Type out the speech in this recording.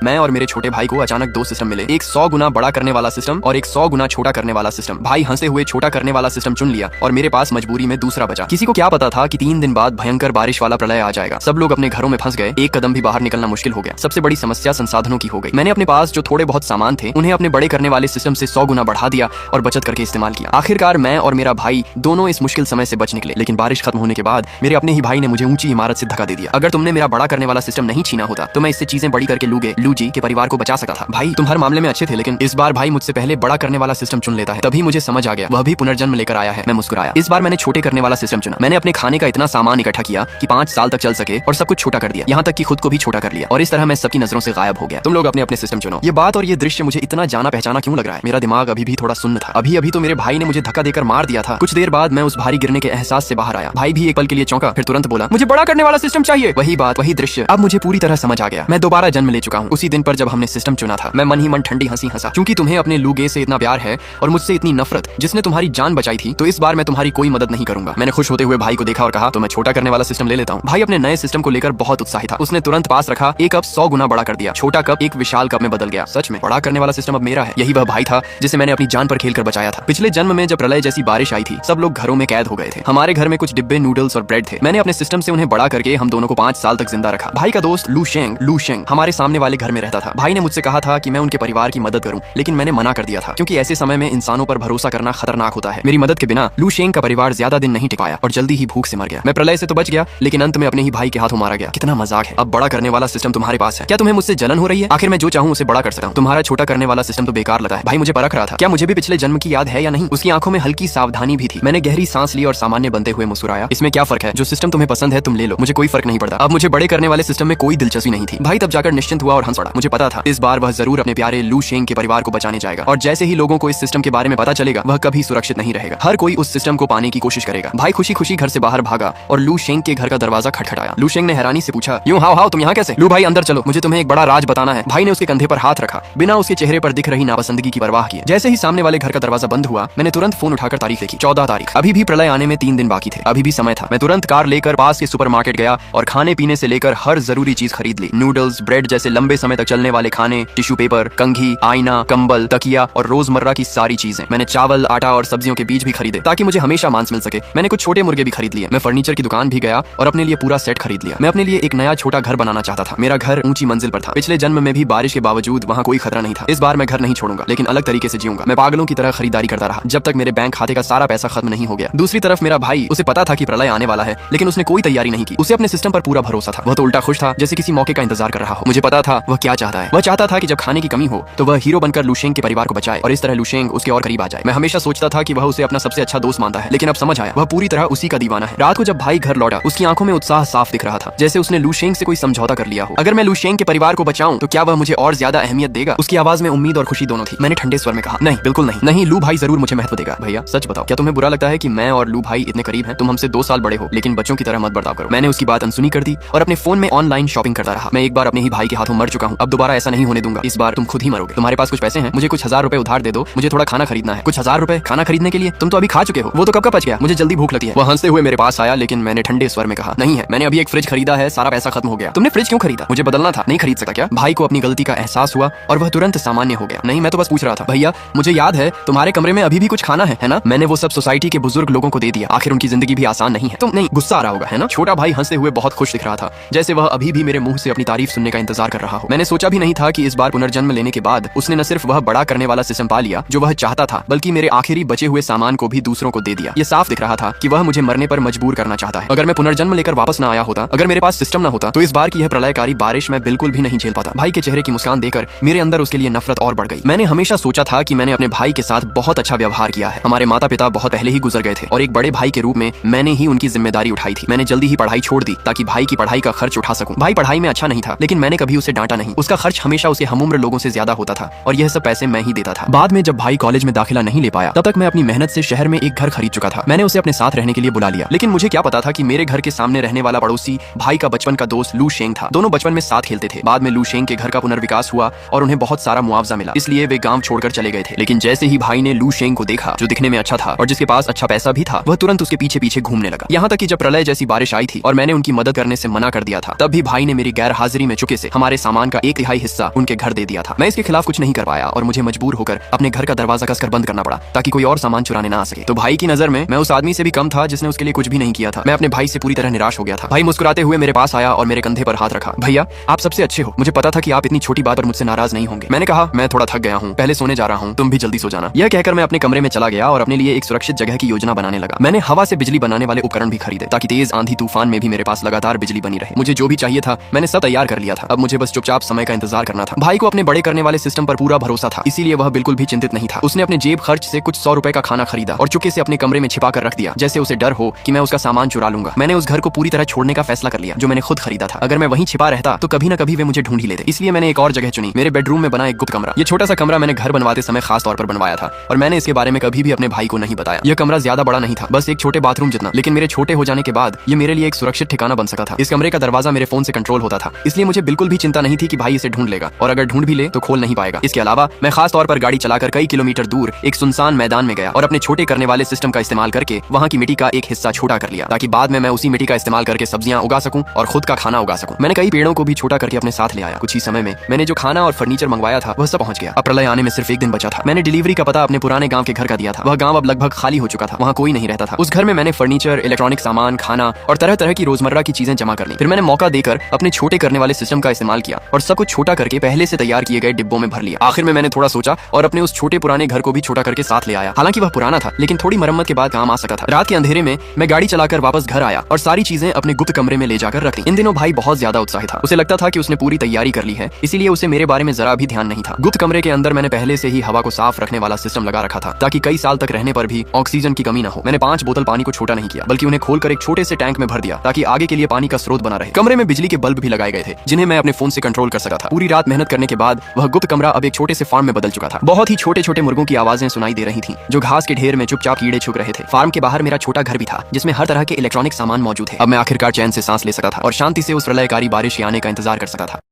मैं और मेरे छोटे भाई को अचानक दो सिस्टम मिले, एक 100 गुना बड़ा करने वाला सिस्टम और एक 100 गुना छोटा करने वाला सिस्टम। भाई हंसते हुए छोटा करने वाला सिस्टम चुन लिया और मेरे पास मजबूरी में दूसरा बचा। किसी को क्या पता था कि 3 दिन बाद भयंकर बारिश वाला प्रलय आ जाएगा। सब लोग अपने घरों में फंस गए, एक कदम भी बाहर निकलना मुश्किल हो गया। सबसे बड़ी समस्या संसाधनों की हो गई। मैंने अपने पास जो थोड़े बहुत सामान थे उन्हें अपने बड़े करने वाले सिस्टम से 100 गुना बढ़ा दिया और बचत करके इस्तेमाल किया। आखिरकार मैं और मेरा भाई दोनों इस मुश्किल समय से बच निकले। लेकिन बारिश खत्म होने के बाद मेरे अपने ही भाई ने मुझे ऊंची इमारत से धक्का दे दिया। अगर तुमने मेरा बड़ा करने वाला सिस्टम नहीं छीना होता तो मैं इससे चीजें बड़ी करके लू जी के परिवार को बचा सकता था। भाई तुम हर मामले में अच्छे थे, लेकिन इस बार भाई मुझसे पहले बड़ा करने वाला सिस्टम चुन लेता है। तभी मुझे समझ आ गया वह भी पुनर्जन्म लेकर आया है। मैं मुस्कुराया। इस बार मैंने छोटे करने वाला सिस्टम चुना। मैंने अपने खाने का इतना सामान इकट्ठा किया कि 5 साल तक चल सके और सब कुछ छोटा कर दिया, यहाँ तक कि खुद को भी छोटा कर लिया। और इस तरह मैं सबकी नजरों से गायब हो गया। तुम लोग अपने अपने सिस्टम चुनो। ये बात और ये दृश्य मुझे इतना जाना पहचाना क्यों लग रहा है? मेरा दिमाग अभी भी थोड़ा सुन्न था। अभी तो मेरे भाई ने मुझे धक्का देकर मार दिया था। कुछ देर बाद मैं उस भारी गिरने के एहसास से बाहर आया। भाई भी एक पल के लिए चौंका, फिर तुरंत बोला मुझे बड़ा करने वाला सिस्टम चाहिए। वही बात, वही दृश्य, अब मुझे पूरी तरह समझ आ गया। मैं दोबारा जन्म ले चुका हूँ। उसी दिन पर जब हमने सिस्टम चुना था, मैं मन ही मन ठंडी हंसी हंसा। क्योंकि तुम्हें अपने लूगे से इतना प्यार है और मुझसे इतनी नफरत, जिसने तुम्हारी जान बचाई थी, तो इस बार मैं तुम्हारी कोई मदद नहीं करूंगा। मैंने खुश होते हुए भाई को देखा और कहा तो मैं छोटा करने वाला सिस्टम ले लेता हूँ। भाई अपने नए सिस्टम को लेकर बहुत उत्साहित था। उसने तुरंत पास रखा एक कप 100 गुना बड़ा कर दिया। छोटा कप एक विशाल कप में बदल गया। सच में बड़ा करने वाला सिस्टम अब मेरा है। यही वह भाई था जिसे मैंने अपनी जान पर खेलकर बचाया था। पिछले जन्म में जब प्रलय जैसी बारिश आई थी, सब लोग घरों में कैद हो गए थे। हमारे घर में कुछ डिब्बे नूडल्स और ब्रेड थे। मैंने अपने सिस्टम से उन्हें बड़ा करके हम दोनों को 5 साल तक जिंदा रखा। भाई का दोस्त लू शेंग हमारे सामने वाले घर में रहता था। भाई ने मुझसे कहा था कि मैं उनके परिवार की मदद करूं, लेकिन मैंने मना कर दिया था क्योंकि ऐसे समय में इंसानों पर भरोसा करना खतरनाक होता है। मेरी मदद के बिना लू शेंग का परिवार ज्यादा दिन नहीं टिक पाया और जल्दी ही भूख से मर गया। मैं प्रलय से तो बच गया, लेकिन अंत में अपने ही भाई के हाथों मारा गया। कितना मजाक है। अब बड़ा करने वाला सिस्टम तुम्हारे पास है। क्या तुम्हें मुझसे जलन हो रही है? आखिर मैं जो चाहूं उसे बड़ा कर सकता हूं। तुम्हारा छोटा करने वाला सिस्टम तो बेकार लगा है। भाई मुझे परख रहा था, क्या मुझे भी पिछले जन्म की याद है या नहीं। उसकी आंखों में हल्की सावधानी भी थी। मैंने गहरी सांस ली और सामान्य बनते हुए मुस्कुराया। इसमें क्या फर्क है? जो सिस्टम तुम्हें पसंद है तुम ले लो, मुझे कोई फर्क नहीं पड़ता। अब मुझे बड़े करने वाले सिस्टम में कोई दिलचस्पी नहीं थी। भाई तब जाकर निश्चिंत हुआ और हंस पड़ा। मुझे पता था इस बार वह जरूर अपने प्यारे लू शेंग के परिवार को बचाने जाएगा, और जैसे ही लोगों को इस सिस्टम के बारे में पता चलेगा वह कभी सुरक्षित नहीं रहेगा। हर कोई उस सिस्टम को पाने की कोशिश करेगा। भाई खुशी खुशी घर से बाहर भागा और लू शेंग के घर का दरवाजा खटखटाया। लू शेंग ने हैरानी से पूछा, यूं हाउ तुम यहाँ कैसे? लू भाई अंदर चलो, मुझे तुम्हें एक बड़ा राज बताना है। भाई ने उसके कंधे पर हाथ रखा, बिना उसके चेहरे पर दिख रही नापसंदगी की परवाह किए। जैसे ही सामने वाले घर का दरवाजा बंद हुआ, मैंने तुरंत फोन उठाकर तारीख देखी, 14 तारीख। अभी भी प्रलय आने में 3 दिन बाकी थे। अभी भी समय था। मैं तुरंत कार लेकर पास के सुपरमार्केट गया और खाने पीने से लेकर हर जरूरी चीज खरीद ली। नूडल्स, ब्रेड जैसे लंबे समय तक चलने वाले खाने, टिश्यू पेपर, कंघी, आईना, कंबल, तकिया और रोजमर्रा की सारी चीजें। मैंने चावल, आटा और सब्जियों के बीज भी खरीदे ताकि मुझे हमेशा मांस मिल सके। मैंने कुछ छोटे मुर्गे भी खरीद लिए। मैं फर्नीचर की दुकान भी गया और अपने लिए पूरा सेट खरीद लिया। मैं अपने लिए एक नया छोटा घर बनाना चाहता था। मेरा घर ऊंची मंजिल पर था। पिछले जन्म में भी बारिश के बावजूद वहाँ कोई खतरा नहीं था। इस बार मैं घर नहीं छोड़ूंगा, लेकिन अलग तरीके से जीऊंगा। मैं पागलों की तरह खरीदारी करता रहा जब तक मेरे बैंक खाते का सारा पैसा खत्म नहीं हो गया। दूसरी तरफ मेरा भाई, उसे पता था कि प्रलय आने वाला है, लेकिन उसने कोई तैयारी नहीं की। उसे अपने सिस्टम पर पूरा भरोसा था। वह तो उल्टा खुश था, जैसे किसी मौके का इंतजार कर रहा हो। मुझे पता था वह क्या चाहता है। वह चाहता था कि जब खाने की कमी हो तो वह हीरो बनकर लू शेंग के परिवार को बचाए और इस तरह लू शेंग उसके और करीब आ जाए। मैं हमेशा सोचता था कि वह उसे अपना सबसे अच्छा दोस्त मानता है, लेकिन अब समझ आया वह पूरी तरह उसी का दीवाना है। रात को जब भाई घर लौटा, उसकी आंखों में उत्साह साफ दिख रहा था, जैसे उसने लू शेंग से कोई समझौता कर लिया हो। अगर मैं लू शेंग के परिवार को बचाऊं तो क्या वह मुझे और ज्यादा अहमियत देगा? उसकी आवाज में उम्मीद और खुशी दोनों थी। मैंने ठंडे स्वर में कहा, नहीं, बिल्कुल नहीं। नहीं, लू भाई जरूर मुझे महत्व देगा। भैया सच बताओ, क्या तुम्हें बुरा लगता है कि मैं और लू भाई इतने करीब हैं? तुम हमसे 2 साल बड़े हो, लेकिन बच्चों की तरह मत बर्ताव करो। मैंने उसकी बात अनसुनी कर दी और अपने फोन में ऑनलाइन शॉपिंग करता रहा। मैं एक बार अपने ही भाई के हाथों मर चुका हूँ, अब दोबारा ऐसा नहीं होने दूंगा। इस बार तुम खुद ही मरोगे। तुम्हारे पास कुछ पैसे हैं? मुझे कुछ 1000 रुपए उधार दे दो, मुझे थोड़ा खाना खरीदना है। कुछ 1000 रुपए खाना खरीदने के लिए? तुम तो अभी खा चुके हो, वो तो कब का बच गया। मुझे जल्दी भूख लगी है। वह हंसते हुए मेरे पास आया, लेकिन मैंने ठंडे स्वर में कहा, नहीं है, मैंने अभी एक फ्रिज खरीदा है, सारा पैसा खत्म हो गया। तुमने फ्रिज क्यों खरीदा? मुझे बदलना था, नहीं खरीद सकता क्या? भाई को अपनी गलती का एहसास हुआ और वह तुरंत सामान्य हो गया। नहीं, मैं तो बस पूछ रहा था। भैया मुझे याद है तुम्हारे कमरे में अभी भी कुछ खाना है ना? मैंने वो सब सोसाइटी के बुजुर्ग लोगों को दे दिया। आखिर उनकी जिंदगी भी आसान नहीं है। तुम नहीं, गुस्सा आ रहा होगा है ना? छोटा भाई हंसते हुए बहुत खुश दिख रहा था, जैसे वह अभी भी मेरे मुंह से अपनी तारीफ सुनने का इंतजार कर रहा हो। मैंने सोचा भी नहीं था कि इस बार पुनर्जन्म लेने के बाद उसने न सिर्फ वह बड़ा करने वाला सिस्टम पा लिया जो वह चाहता था, बल्कि मेरे आखिरी बचे हुए सामान को भी दूसरों को दे दिया। ये साफ दिख रहा था कि वह मुझे मरने पर मजबूर करना चाहता है। अगर मैं पुनर्जन्म लेकर वापस न आया होता, अगर मेरे पास सिस्टम न होता, तो इस बार की यह प्रलयकारी बारिश मैं बिल्कुल भी नहीं झेल पाता। भाई के चेहरे की मुस्कान देखकर मेरे अंदर उसके लिए नफरत और बढ़ गई। मैंने हमेशा सोचा था कि मैंने अपने भाई के साथ बहुत अच्छा व्यवहार किया है। हमारे माता पिता बहुत पहले ही गुजर गए थे और एक बड़े भाई के रूप में मैंने ही उनकी जिम्मेदारी उठाई थी। मैंने जल्दी ही पढ़ाई छोड़ दी ताकि भाई की पढ़ाई का खर्च उठा सकूं। भाई पढ़ाई में अच्छा नहीं था, लेकिन मैंने कभी उसे डांटा नहीं। उसका खर्च हमेशा उसके हमउम्र लोगों से ज्यादा होता था और यह सब पैसे मैं ही देता था। बाद में जब भाई कॉलेज में दाखिला नहीं ले पाया, तब तक मैं अपनी मेहनत से शहर में एक घर खरीद चुका था। मैंने उसे अपने साथ रहने के लिए बुला लिया, लेकिन मुझे क्या पता था कि मेरे घर के सामने रहने वाला पड़ोसी भाई का बचपन का दोस्त लू शेंग था। दोनों बचपन में साथ खेलते थे। बाद में लू शेंग के घर का पुनर्विकास हुआ और उन्हें बहुत सारा मुआवजा मिला, इसलिए वे गांव छोड़कर चले गए थे। लेकिन जैसे ही भाई ने लू शेंग को देखा, जो दिखने में अच्छा था और जिसके पास अच्छा पैसा भी था, वह तुरंत उसके पीछे पीछे घूमने लगा। यहाँ तक कि जब प्रलय जैसी बारिश आई थी और मैंने उनकी मदद करने से मना कर दिया था, तब भी भाई ने मेरी गैर हाजिरी में चुके से हमारे सामान मकान का 1/3 हिस्सा उनके घर दे दिया था। मैं इसके खिलाफ कुछ नहीं कर पाया और मुझे मजबूर होकर अपने घर का दरवाजा कसकर बंद करना पड़ा ताकि कोई और सामान चुराने ना आ सके। तो भाई की नजर में मैं उस आदमी से भी कम था जिसने उसके लिए कुछ भी नहीं किया था। मैं अपने भाई से पूरी तरह निराश हो गया था। भाई मुस्कुराते हुए मेरे पास आया और मेरे कंधे पर हाथ रखा। भैया, आप सबसे अच्छे हो, मुझे पता था कि आप इतनी छोटी बात पर मुझसे नाराज नहीं होंगे। मैंने कहा, मैं थोड़ा थक गया हूँ, पहले सोने जा रहा हूँ, तुम भी जल्दी सो जाना। यह कहकर मैं अपने कमरे में चला गया और अपने लिए एक सुरक्षित जगह की योजना बनाने लगा। मैंने हवा से बिजली बनाने वाले उपकरण भी खरीदे ताकि तेज आंधी तूफान में भी मेरे पास लगातार बिजली बनी रहे। मुझे जो भी चाहिए था मैंने सब तैयार कर लिया था। अब मुझे बस चुपचाप समय का इंतजार करना था। भाई को अपने बड़े करने वाले सिस्टम पर पूरा भरोसा था, इसीलिए वह बिल्कुल भी चिंतित नहीं था। उसने अपने जेब खर्च से कुछ 100 रुपए का खाना खरीदा और चुपके से अपने कमरे में छिपा कर रख दिया, जैसे उसे डर हो कि मैं उसका सामान चुरा लूंगा। मैंने उस घर को पूरी तरह छोड़ने का फैसला कर लिया जो मैंने खुद खरीदा था। अगर मैं वहीं छिपा रहता तो कभी न कभी वे मुझे ढूंढ ही लेते। इसलिए मैंने एक और जगह चुनी, मेरे बेडरूम में बना एक गुप्त कमरा। ये छोटा सा कमरा मैंने घर बनवाते समय खास तौर पर बनवाया था और मैंने इसके बारे में कभी भी अपने भाई को नहीं बताया। यह कमरा ज्यादा बड़ा नहीं था, बस एक छोटे बाथरूम जितना, लेकिन मेरे छोटे हो जाने के बाद ये मेरे लिए एक सुरक्षित ठिकाना बन सका था। इस कमरे का दरवाजा मेरे फोन से कंट्रोल होता था, इसलिए मुझे बिल्कुल भी चिंता नहीं थी कि भाई इसे ढूंढ लेगा और अगर ढूंढ भी ले तो खोल नहीं पाएगा। इसके अलावा मैं खास तौर पर गाड़ी चलाकर कई किलोमीटर दूर एक सुनसान मैदान में गया और अपने छोटे करने वाले सिस्टम का इस्तेमाल करके वहाँ की मिट्टी का एक हिस्सा छोटा कर लिया ताकि बाद में मैं उसी मिट्टी का इस्तेमाल करके सब्जियां उगा सकूं और खुद का खाना उगा सकूं। मैंने कई पेड़ों को भी छोटा करके अपने साथ ले आया। कुछ ही समय में मैंने जो खाना और फर्नीचर मंगवाया था वह सब पहुंच गया। अब प्रलय आने में सिर्फ एक दिन बचा था। मैंने डिलीवरी का पता अपने पुराने गांव के घर का दिया था। वह गांव अब लगभग खाली हो चुका था, वहाँ कोई नहीं रहता था। उस घर में मैंने फर्नीचर, इलेक्ट्रॉनिक सामान, खाना और तरह तरह की रोजमर्रा की चीजें जमा कर ली। फिर मैंने मौका देकर अपने छोटे करने वाले सिस्टम का इस्तेमाल किया और सब कुछ छोटा करके पहले से तैयार किए गए डिब्बों में भर लिया। आखिर में मैंने थोड़ा सोचा और अपने उस छोटे पुराने घर को भी छोटा करके साथ ले आया। हालांकि वह पुराना था लेकिन थोड़ी मरम्मत के बाद काम आ सका था। रात के अंधेरे में मैं गाड़ी चलाकर वापस घर आया और सारी चीजें अपने गुप्त कमरे में ले जाकर रख दी। इन दिनों भाई बहुत ज्यादा उत्साहित था। उसे लगता था कि उसने पूरी तैयारी कर ली है, इसीलिए उसे मेरे बारे में जरा भी ध्यान नहीं था। गुप्त कमरे के अंदर मैंने पहले से ही हवा को साफ रखने वाला सिस्टम लगा रखा था ताकि कई साल तक रहने पर भी ऑक्सीजन की कमी न हो। मैंने 5 बोतल पानी को छोटा नहीं किया बल्कि उन्हें खोलकर एक छोटे से टैंक में भर दिया ताकि आगे के लिए पानी का स्रोत बना रहे। कमरे में बिजली के बल्ब भी लगाए गए थे जिन्हें मैं अपने फोन से कंट्रोल कर सका था। पूरी रात मेहनत करने के बाद वह गुप्त कमरा अब एक छोटे से फार्म में बदल चुका था। बहुत ही छोटे छोटे मुर्गों की आवाजें सुनाई दे रही थी जो घास के ढेर में चुपचाप कीड़े छुप रहे थे। फार्म के बाहर मेरा छोटा घर भी था जिसमें हर तरह के इलेक्ट्रॉनिक सामान मौजूद है। अब मैं आखिरकार चैन से सांस ले सका था और शांति से उस प्रलयकारी बारिश के आने का इंतजार कर सका था।